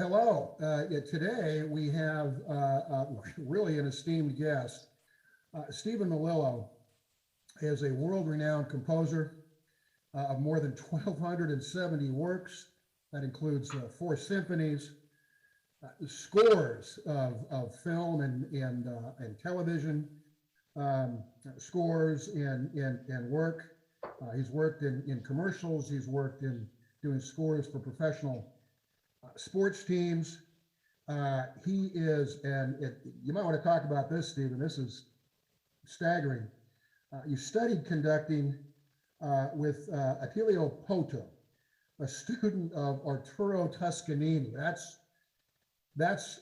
hello. Today we have really an esteemed guest. Stephen Melillo is a world-renowned composer of more than 1,270 works. That includes 4 symphonies, scores of film and television, scores and work. He's worked in commercials. He's worked in doing scores for professional sports teams. He is, you might want to talk about this, Stephen. This is staggering. You studied conducting with Attilio Poto, a student of Arturo Toscanini. That's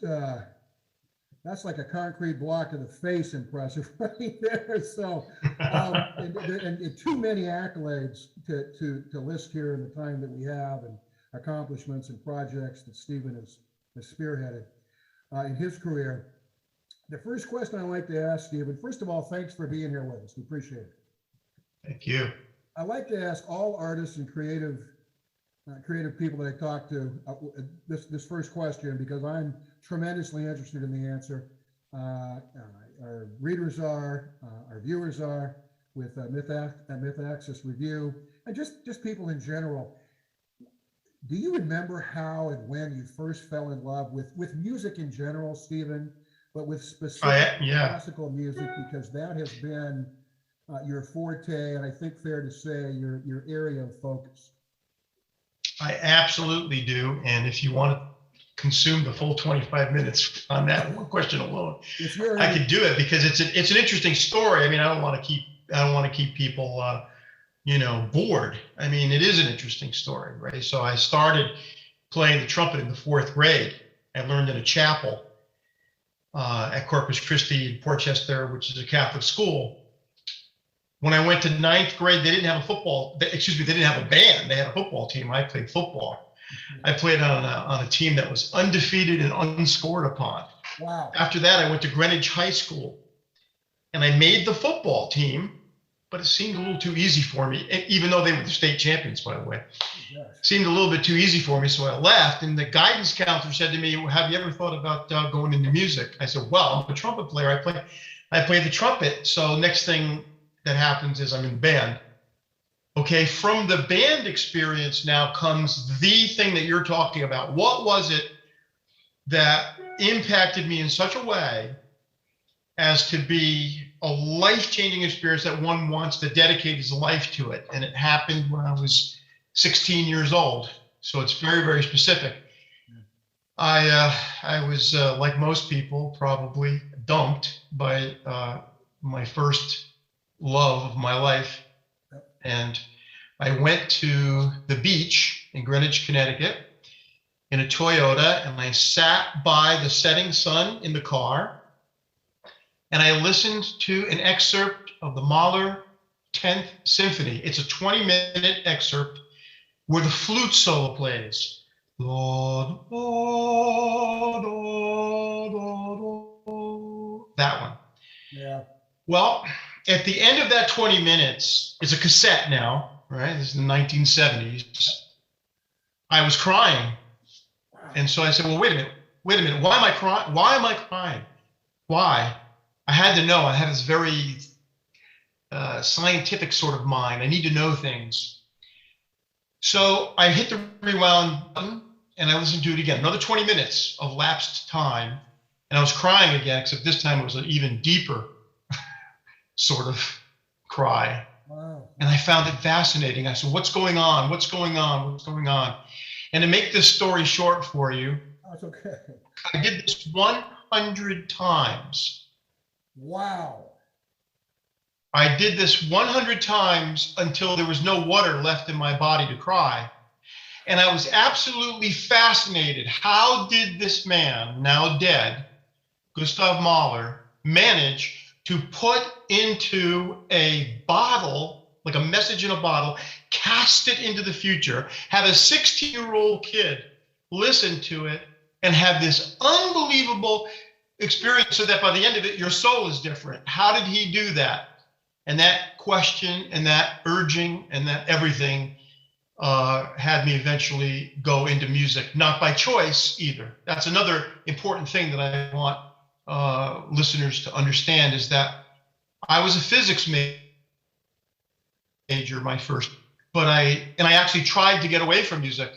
like a concrete block to the face impressive right there. So, and too many accolades to list here in the time that we have, and accomplishments and projects that Stephen has spearheaded in his career. The first question I'd like to ask Stephen, first of all, thanks for being here with us. We appreciate it. Thank you. I like to ask all artists and creative people that I talk to this first question, because I'm tremendously interested in the answer. Our readers are, our viewers are, with Mythaxis Review, and just people in general. Do you remember how and when you first fell in love with music in general, Stephen, but with specific classical music, because that has been your forte, and I think fair to say your area of focus? I absolutely do. And if you want to consume the full 25 minutes on that one question alone, I could do it, because it's an interesting story. I mean, I don't want to keep people bored. I mean, it is an interesting story, right? So I started playing the trumpet in the 4th grade. I learned in a chapel at Corpus Christi in Portchester, which is a Catholic school. When I went to 9th grade, they didn't have they didn't have a band. They had a football team. I played football. I played on a team that was undefeated and unscored upon. Wow. After that, I went to Greenwich High School, and I made the football team, but it seemed a little too easy for me, even though they were the state champions, by the way. Yes. Seemed a little bit too easy for me, so I left. And the guidance counselor said to me, "Have you ever thought about going into music?" I said, "Well, I'm a trumpet player. I play the trumpet. So next thing that happens is I'm in the band." Okay, from the band experience now comes the thing that you're talking about. What was it that impacted me in such a way as to be a life-changing experience that one wants to dedicate his life to it? And it happened when I was 16 years old. So it's very, very specific. I was, like most people, probably dumped by my first love of my life. And I went to the beach in Greenwich, Connecticut in a Toyota, and I sat by the setting sun in the car, and I listened to an excerpt of the Mahler 10th Symphony. It's a 20-minute excerpt where the flute solo plays. That one. Yeah. Well, at the end of that 20 minutes, it's a cassette now, right? This is the 1970s. I was crying. Wow. And so I said, well, wait a minute. Why am I crying? Why am I crying? Why? I had to know. I had this very scientific sort of mind. I need to know things. So I hit the rewound button and I listened to it again. Another 20 minutes of lapsed time. And I was crying again, except this time it was an even deeper sort of cry. Wow. And I found it fascinating. I said, what's going on? What's going on? What's going on? And to make this story short for you, That's okay. I did this 100 times. Wow. I did this 100 times until there was no water left in my body to cry. And I was absolutely fascinated. How did this man, now dead, Gustav Mahler, manage to put into a bottle, like a message in a bottle, cast it into the future, have a 16-year-old kid listen to it, and have this unbelievable experience so that by the end of it, your soul is different? How did he do that? And that question and that urging and that everything had me eventually go into music, not by choice either. That's another important thing that I want listeners to understand, is that I was a physics major, my first, but I actually tried to get away from music,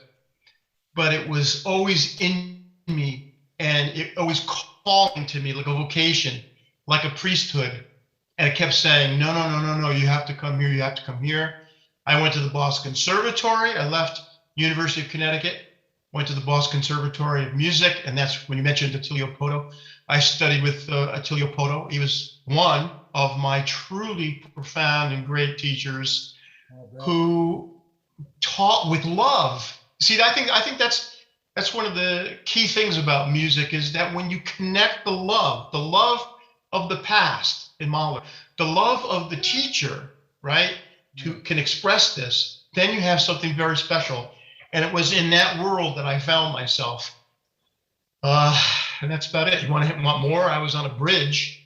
but it was always in me, and it always calling to me like a vocation, like a priesthood. And it kept saying, no, no, no, no, no, you have to come here, you have to come here. I went to the Boston Conservatory. I left University of Connecticut, went to the Boston Conservatory of Music, and that's when you mentioned Attilio Poto. I studied with Attilio Poto. He was one of my truly profound and great teachers who taught with love. See, I think that's one of the key things about music, is that when you connect the love of the past in Mahler, the love of the teacher, right, can express this, then you have something very special. And it was in that world that I found myself. And that's about it. You want more? I was on a bridge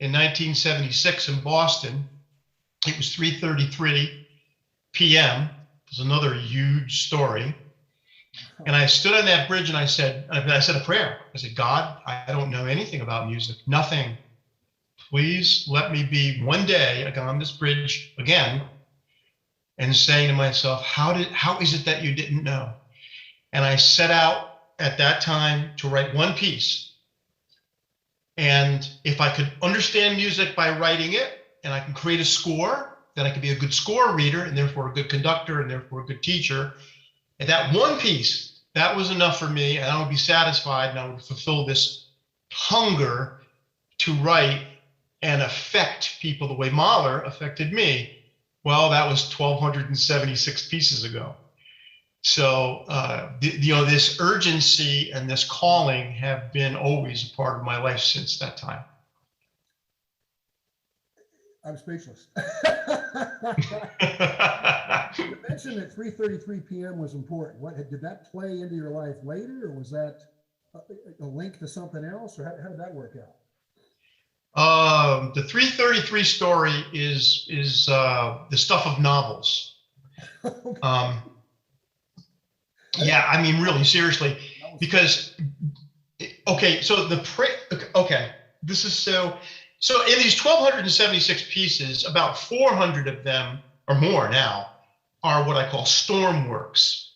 in 1976 in Boston. It was 3:33 p.m. It was another huge story. And I stood on that bridge and I said a prayer. I said, God, I don't know anything about music, nothing. Please let me be one day again on this bridge again, and saying to myself, how is it that you didn't know? And I set out at that time to write one piece. And if I could understand music by writing it, and I can create a score, then I could be a good score reader, and therefore a good conductor, and therefore a good teacher. And that one piece, that was enough for me, and I would be satisfied, and I would fulfill this hunger to write and affect people the way Mahler affected me. Well, that was 1,276 pieces ago. So, this urgency and this calling have been always a part of my life since that time. I'm speechless. You mentioned that 3:33 p.m. was important. Did that play into your life later, or was that a link to something else, or how did that work out? The 3:33 story is the stuff of novels. Okay. Yeah, I mean, really, seriously, because, okay, so this is so in these 1,276 pieces, about 400 of them or more now are what I call Stormworks.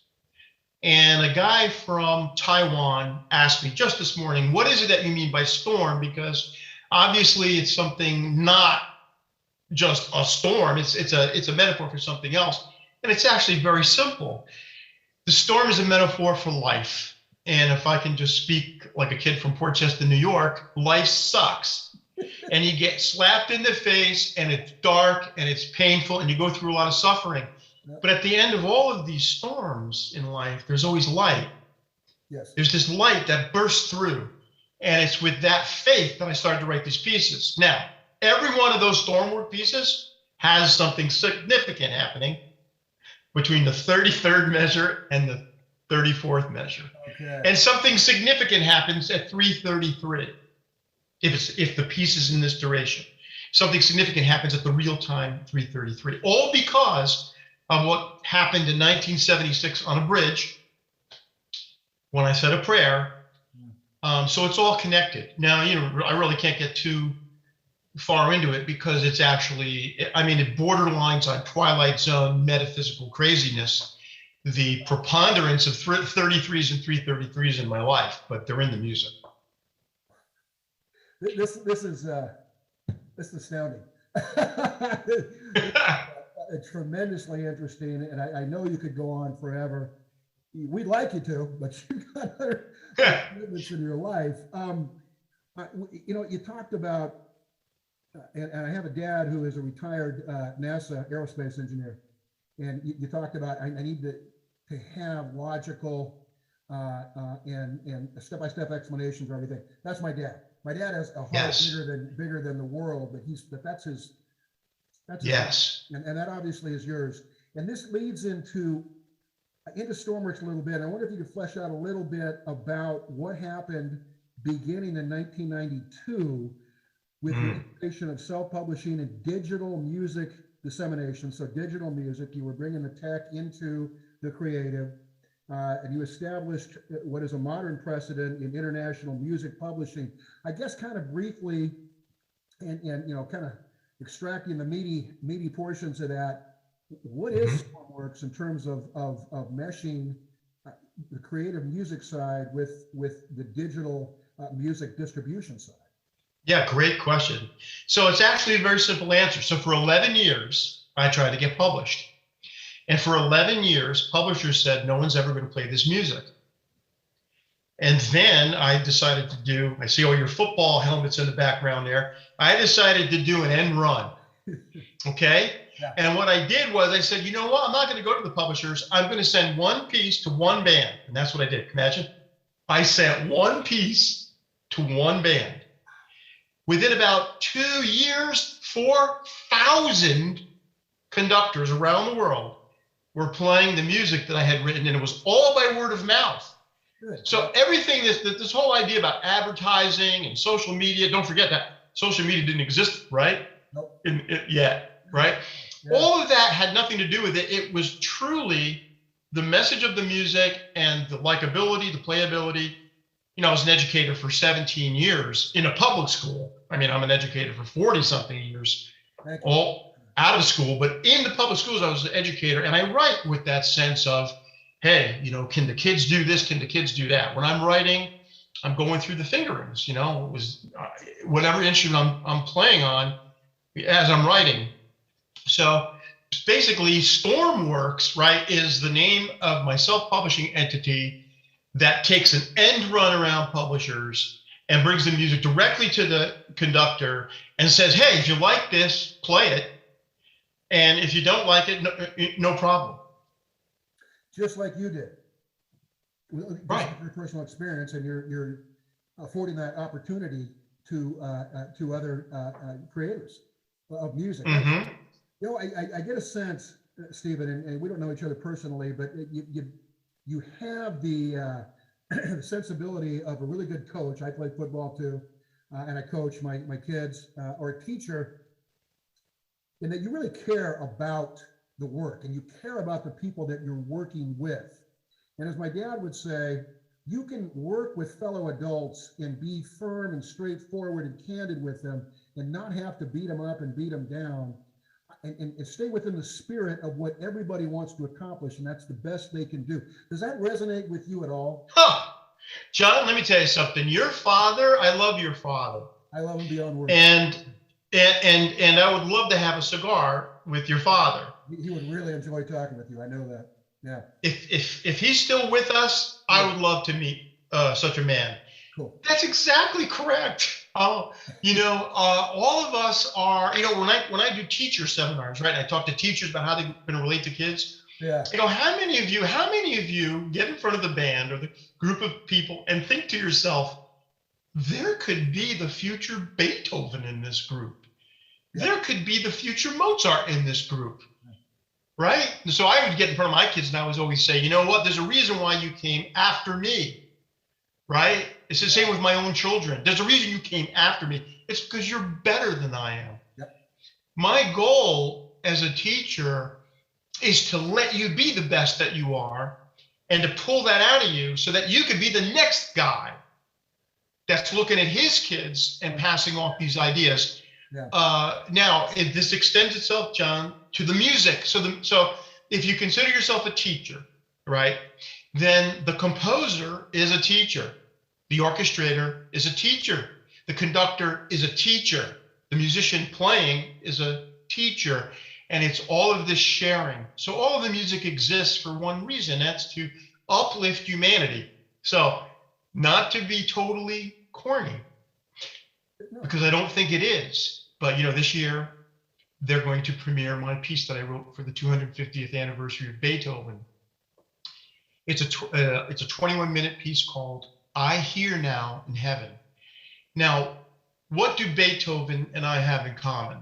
And a guy from Taiwan asked me just this morning, what is it that you mean by storm? Because obviously it's something not just a storm, it's a metaphor for something else. And it's actually very simple. The storm is a metaphor for life. And if I can just speak like a kid from Portchester, New York, life sucks. And you get slapped in the face, and it's dark and it's painful, and you go through a lot of suffering. But at the end of all of these storms in life, there's always light. Yes. There's this light that bursts through. And it's with that faith that I started to write these pieces. Now, every one of those Stormwork pieces has something significant happening between the 33rd measure and the 34th measure. Okay. And something significant happens at 3:33. If the piece is in this duration, something significant happens at the real time 3:33. All because of what happened in 1976 on a bridge when I said a prayer. So it's all connected. Now, I really can't get too far into it because it's actually, it borderlines on Twilight Zone metaphysical craziness, the preponderance of 33s and 3:33s in my life, but they're in the music. This is astounding. It's tremendously interesting, and I know you could go on forever. We'd like you to, but you've got other commitments in your life. You talked about, and I have a dad who is a retired NASA aerospace engineer, and you talked about I need to have logical and step-by-step explanations for everything. That's my dad. My dad has a heart bigger than the world, but that's his. Yes. And that obviously is yours. And this leads into Stormworks a little bit. I wonder if you could flesh out a little bit about what happened beginning in 1992 with the integration of self-publishing and digital music dissemination. So digital music, you were bringing the tech into the creative, and you established what is a modern precedent in international music publishing. I guess kind of briefly, and kind of extracting the meaty portions of that. What is Stormworks in terms of meshing the creative music side with the digital music distribution side? Yeah, great question. So it's actually a very simple answer. So for 11 years, I tried to get published. And for 11 years, publishers said, no one's ever going to play this music. And then I decided to do, I see all your football helmets in the background there. I decided to do an end run. Okay. Yeah. And what I did was I said, you know what? I'm not going to go to the publishers. I'm going to send one piece to one band. And that's what I did. Imagine I sent one piece to one band. Within about 2 years, 4,000 conductors around the world were playing the music that I had written, and it was all by word of mouth. Good. So everything, this whole idea about advertising and social media, don't forget that social media didn't exist, right? Nope. Yet, right? Yeah. All of that had nothing to do with it. It was truly the message of the music and the likability, the playability. I was an educator for 17 years in a public school. I mean, I'm an educator for 40 something years, all out of school, but in the public schools, I was an educator. And I write with that sense of, hey, can the kids do this? Can the kids do that? When I'm writing, I'm going through the fingerings, it was whatever instrument I'm playing on as I'm writing. So basically Stormworks, right, is the name of my self-publishing entity that takes an end run around publishers and brings the music directly to the conductor and says, hey, if you like this, play it. And if you don't like it, no problem. Just like you did. Right. Your personal experience, and you're affording that opportunity to other creators of music. Mm-hmm. I get a sense, Stephen, and we don't know each other personally, but you have the sensibility of a really good coach. I play football too, and I coach my kids, or a teacher, and that you really care about the work and you care about the people that you're working with. And as my dad would say, you can work with fellow adults and be firm and straightforward and candid with them and not have to beat them up and beat them down, and stay within the spirit of what everybody wants to accomplish, and that's the best they can do. Does that resonate with you at all? John, let me tell you something. Your father, I love your father. I love him beyond words. And I would love to have a cigar with your father. He would really enjoy talking with you. I know that. Yeah. If he's still with us, I would love to meet such a man. Cool. That's exactly correct. All of us are, when I do teacher seminars, right? I talk to teachers about how they're going to relate to kids. Yeah. I go, how many of you get in front of the band or the group of people and think to yourself, there could be the future Beethoven in this group. Yeah. There could be the future Mozart in this group. Right? So I would get in front of my kids and I would always say, you know what? There's a reason why you came after me. Right? It's the same with my own children. There's a reason you came after me. It's because you're better than I am. Yep. My goal as a teacher is to let you be the best that you are and to pull that out of you so that you can be the next guy that's looking at his kids and passing off these ideas. Yeah. Now, if this extends itself, John, to the music. So if you consider yourself a teacher, right, then the composer is a teacher. The orchestrator is a teacher. The conductor is a teacher. The musician playing is a teacher. And it's all of this sharing. So all of the music exists for one reason. That's to uplift humanity. So not to be totally corny, because I don't think it is. But, this year, they're going to premiere my piece that I wrote for the 250th anniversary of Beethoven. It's a 21-minute piece called I Hear Now in Heaven. Now, what do Beethoven and I have in common?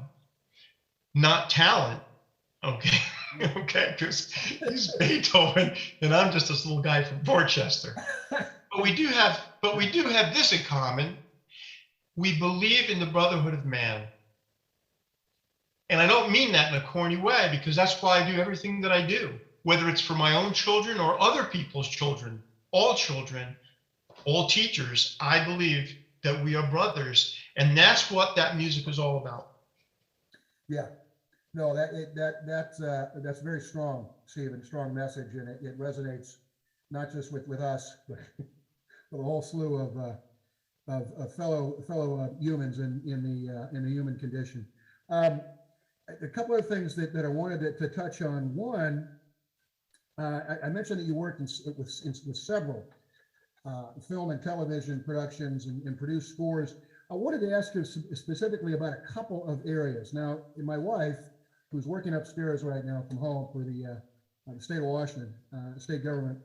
Not talent, okay? Okay, because he's Beethoven and I'm just this little guy from Dorchester. But we do have this in common. We believe in the brotherhood of man. And I don't mean that in a corny way, because that's why I do everything that I do. whether it's for my own children or other people's children, all teachers, I believe that we are brothers. And that's what that music is all about. Yeah, no, that's very strong, Stephen, strong message, and it resonates not just with us, but with a whole slew of fellow humans in the human condition. A couple of things that I wanted to touch on. One, I mentioned that you worked with several film and television productions and produced scores. I wanted to ask you specifically about a couple of areas. Now, my wife, who's working upstairs right now from home for the state of Washington, state government,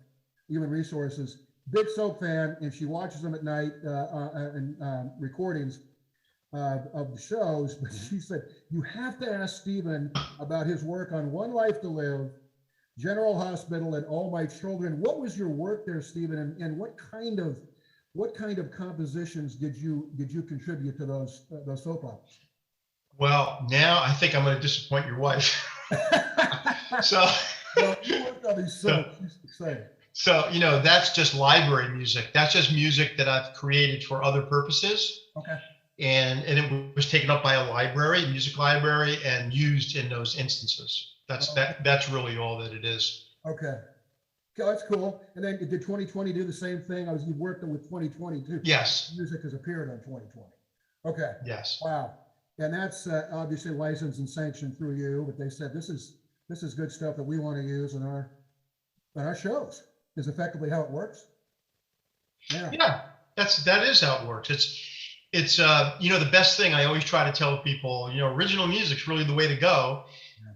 human resources, big soap fan, and she watches them at night and recordings of the shows. But she said, you have to ask Stephen about his work on One Life to Live, General Hospital, and All My Children. What was your work there, Stephen, and what kind of compositions did you contribute to those soap operas? Well, now I think I'm going to disappoint your wife. So, well, you worked on these soaps. She's excited. So, that's just library music. That's just music that I've created for other purposes. Okay. And it was taken up by a library, music library, and used in those instances. That's really all that it is. Okay. That's cool. And then did 2020 do the same thing? You worked with 2020 too. Yes. Music has appeared on 2020. Okay. Yes. Wow. And that's obviously licensed and sanctioned through you, but they said this is good stuff that we want to use in our shows. Is effectively how it works. Yeah. Yeah. That is how it works. It's the best thing I always try to tell people, original music's really the way to go,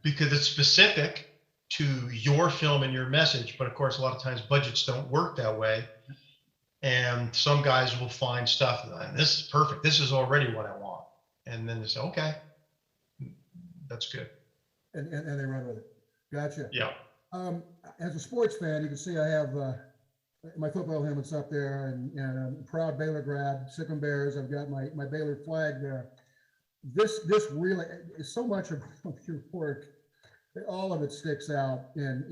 because it's specific to your film and your message. But of course, a lot of times budgets don't work that way. And some guys will find stuff, this is perfect. This is already what I want. And then they say, okay, that's good. And they run with it. Gotcha. Yeah. As a sports fan, you can see I have my football helmets up there, and I'm a proud Baylor grad, Sickle Bears. I've got my Baylor flag there. This really is so much of your work. All of it sticks out and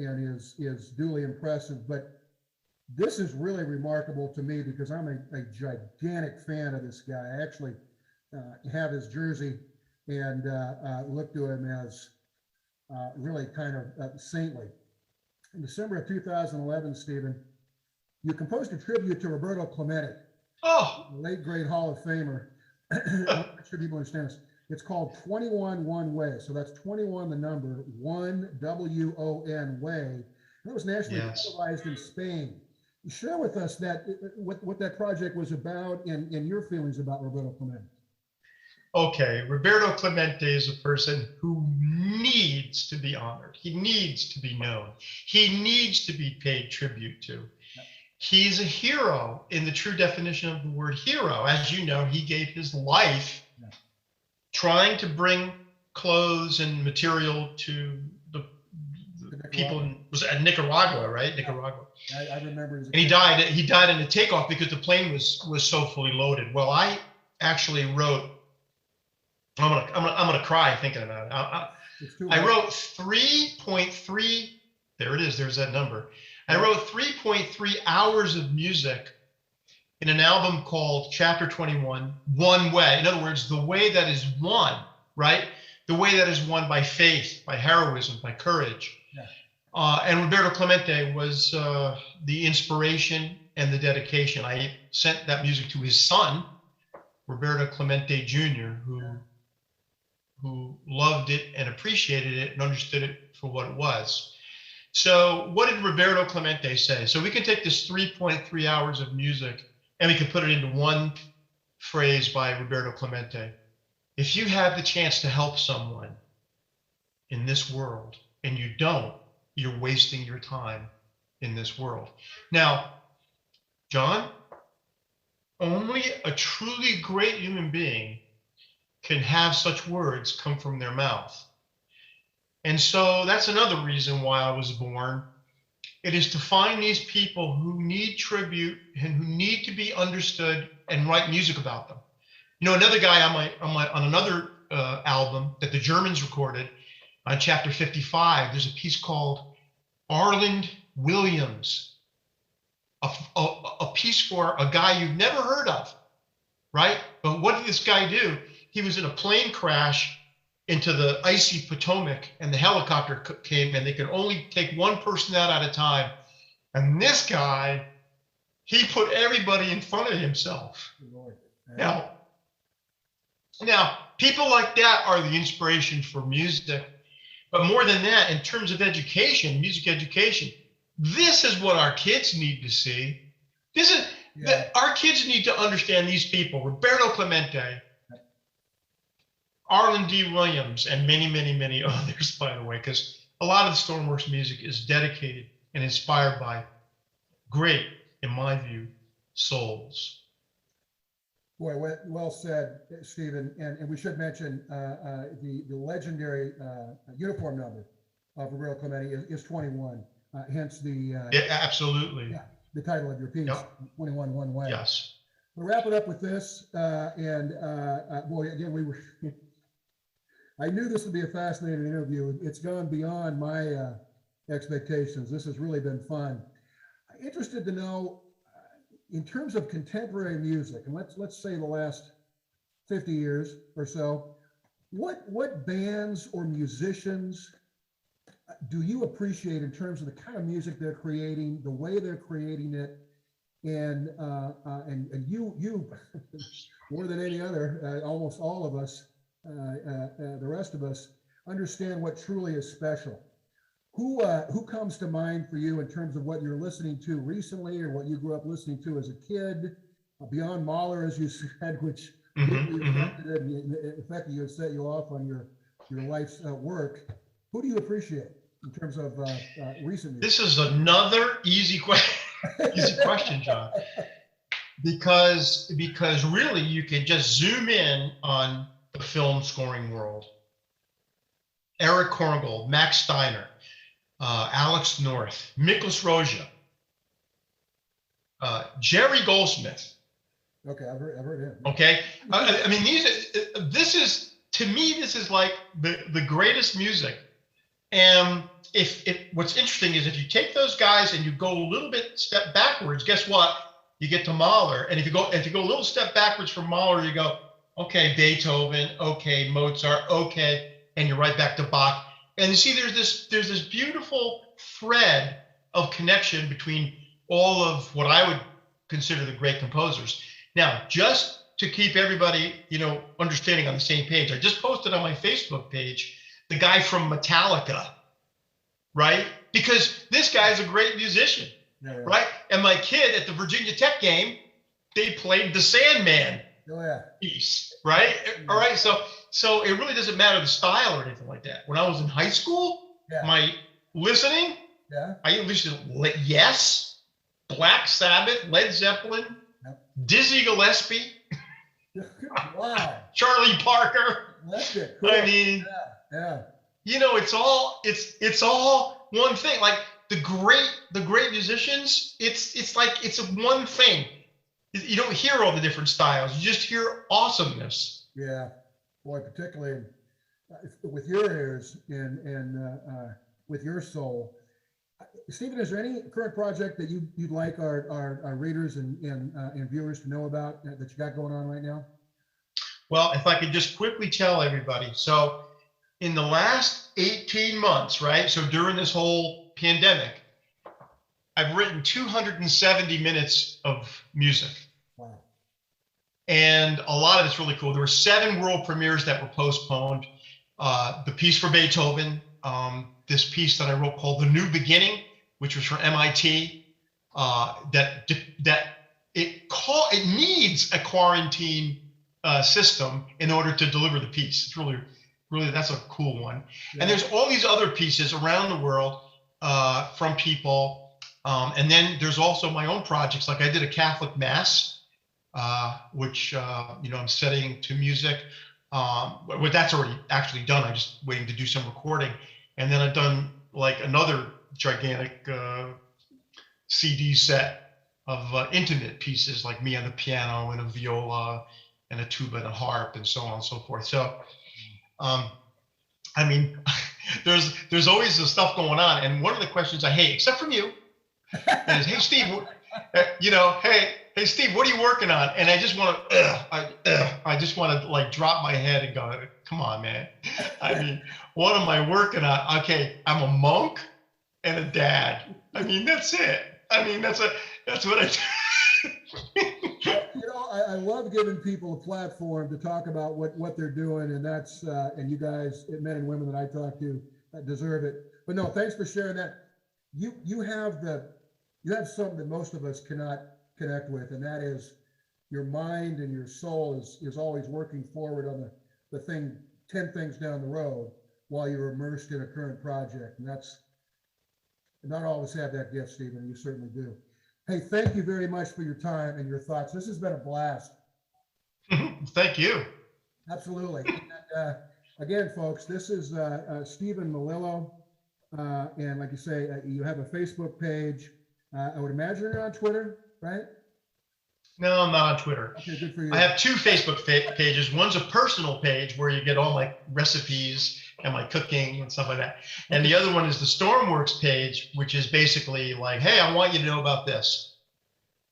is duly impressive. But this is really remarkable to me because I'm a gigantic fan of this guy. I actually have his jersey and look to him as really kind of saintly. In December of 2011, Stephen, you composed a tribute to Roberto Clemente, late great Hall of Famer. I'm not sure people understand this. It's called 21 One Way. So that's 21, the number, 1 WON way. And it was nationally televised in Spain. Share with us what that project was about and your feelings about Roberto Clemente. Okay, Roberto Clemente is a person who needs to be honored. He needs to be known. He needs to be paid tribute to. He's a hero in the true definition of the word hero. As you know, he gave his life trying to bring clothes and material to the people in Nicaragua, right? Nicaragua. I remember. And he died in a takeoff because the plane was so fully loaded. Well, I actually wrote. I'm gonna cry thinking about it. I wrote 3.3. There it is. There's that number. I wrote 3.3 hours of music in an album called Chapter 21, One Way. In other words, the way that is won, right? The way that is won by faith, by heroism, by courage. Yeah. And Roberto Clemente was the inspiration and the dedication. I sent that music to his son, Roberto Clemente Jr., who loved it and appreciated it and understood it for what it was. So what did Roberto Clemente say? So we can take this 3.3 hours of music and we can put it into one phrase by Roberto Clemente. If you have the chance to help someone in this world and you don't, you're wasting your time in this world. Now, John, only a truly great human being can have such words come from their mouth. And so that's another reason why I was born. It is to find these people who need tribute and who need to be understood and write music about them. Another guy on another album that the Germans recorded on chapter 55, there's a piece called Arland Williams, a piece for a guy you've never heard of, right? But what did this guy do? He was in a plane crash into the icy Potomac, and the helicopter came, and they could only take one person out at a time. And this guy, he put everybody in front of himself. Now, people like that are the inspiration for music. But more than that, in terms of education, music education, this is what our kids need to see. This is our kids need to understand these people, Roberto Clemente, Arland D. Williams, and many, many, many others, by the way, because a lot of the Stormworks music is dedicated and inspired by great, in my view, souls. Boy, well said, Stephen. And we should mention the legendary uniform number of Roberto Clemente is 21. Hence the absolutely the title of your piece, 21 One Way. Yes. We'll wrap it up with this. Boy, again, I knew this would be a fascinating interview. It's gone beyond my expectations. This has really been fun. Interested to know, in terms of contemporary music, and let's say the last 50 years or so, what bands or musicians do you appreciate in terms of the kind of music they're creating, the way they're creating it, and you more than any other, almost all of us, the rest of us, understand what truly is special. Who comes to mind for you in terms of what you're listening to recently, or what you grew up listening to as a kid, beyond Mahler, as you said, which in fact you set you off on your life's work. Who do you appreciate in terms of recent music? This is another easy question, John, because really you can just zoom in on the film scoring world. Eric Korngold, Max Steiner, Alex North, Miklos Rozsa, Jerry Goldsmith. Okay, I've heard him. Okay, I mean this is like the greatest music. And if what's interesting is if you take those guys and you go a little bit step backwards, guess what? You get to Mahler. And if you go a little step backwards from Mahler, you go, okay, Beethoven, okay, Mozart, okay, and you're right back to Bach. And you see, there's this beautiful thread of connection between all of what I would consider the great composers. Now, just to keep everybody, understanding on the same page, I just posted on my Facebook page the guy from Metallica, right? Because this guy's a great musician, right? And my kid at the Virginia Tech game, they played the Sandman piece, right? All right, so it really doesn't matter the style or anything like that. When I was in high school, my listening, I listened to Yes, Black Sabbath, Led Zeppelin, Dizzy Gillespie, Charlie Parker. That's it. Cool. I mean, it's all one thing. Like the great musicians, it's like it's one thing. You don't hear all the different styles. You just hear awesomeness. Yeah, boy, particularly with your ears and with your soul. Stephen, is there any current project that you'd like our readers and viewers to know about that you got going on right now? Well, if I could just quickly tell everybody. So in the last 18 months, right? So during this whole pandemic, I've written 270 minutes of music. Wow. And a lot of it's really cool. There were 7 world premieres that were postponed. The piece for Beethoven, this piece that I wrote called The New Beginning, which was for MIT, that it needs a quarantine system in order to deliver the piece. It's really, that's a cool one. Yeah. And there's all these other pieces around the world from people. And then there's also my own projects. Like I did a Catholic Mass, which, I'm setting to music. But that's already actually done. I'm just waiting to do some recording. And then I've done like another gigantic CD set of intimate pieces, like me on the piano and a viola and a tuba and a harp and so on and so forth. So, I mean, there's always this stuff going on. And one of the questions I hate, except from you, is, hey, Steve, hey, Steve, what are you working on? And I just want to, I just want to like drop my head and go, come on, man. I mean, what am I working on? Okay, I'm a monk and a dad. I mean, that's it. I mean, that's what I do. I love giving people a platform to talk about what they're doing, and that's and you guys, men and women that I talk to, deserve it. But no, thanks for sharing that. You have something that most of us cannot connect with, and that is your mind and your soul is always working forward on the thing 10 things down the road while you're immersed in a current project. And that's not all of us have that gift, Stephen. You certainly do. Hey, thank you very much for your time and your thoughts. This has been a blast. Thank you. Absolutely. And, again, folks, this is Stephen Melillo. And like you say, you have a Facebook page. I would imagine you're on Twitter, right? No, I'm not on Twitter. Okay, good for you. I have two Facebook pages. One's a personal page where you get all my recipes and my cooking and stuff like that. And the other one is the Stormworks page, which is basically like, hey, I want you to know about this.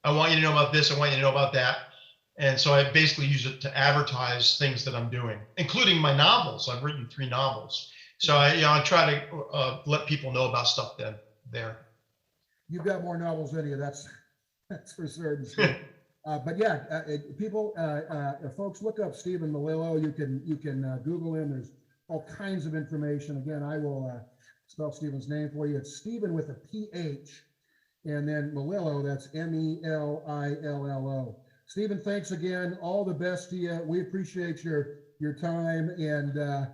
I want you to know about this. I want you to know about that. And so I basically use it to advertise things that I'm doing, including my novels. I've written 3 novels. So I try to let people know about stuff there. You've got more novels than you. That's for certain. But yeah, people, folks, look up Stephen Melillo. You can Google him. There's all kinds of information. Again, I will spell Stephen's name for you. It's Stephen with a PH, and then Melillo. That's Melillo. Stephen, thanks again. All the best to you. We appreciate your time, and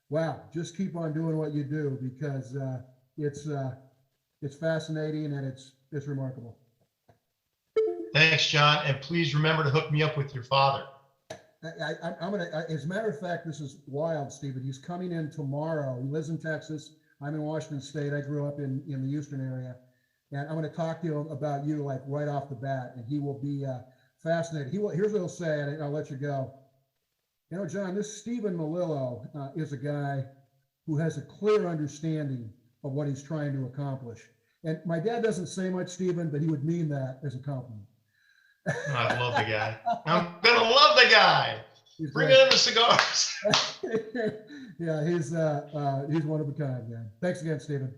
wow, just keep on doing what you do, because it's fascinating and it's remarkable. Thanks, John, and please remember to hook me up with your father. I'm gonna. As a matter of fact, this is wild, Stephen. He's coming in tomorrow. He lives in Texas. I'm in Washington State. I grew up in the Houston area, and I'm going to talk to him about you like right off the bat, and he will be fascinated. Here's what he'll say, and I'll let you go. You know, John, this Stephen Melillo is a guy who has a clear understanding of what he's trying to accomplish. And my dad doesn't say much, Stephen, but he would mean that as a compliment. I love the guy. I'm gonna love the guy. Bring in the cigars. Yeah, he's one of a kind, man. Thanks again, Stephen.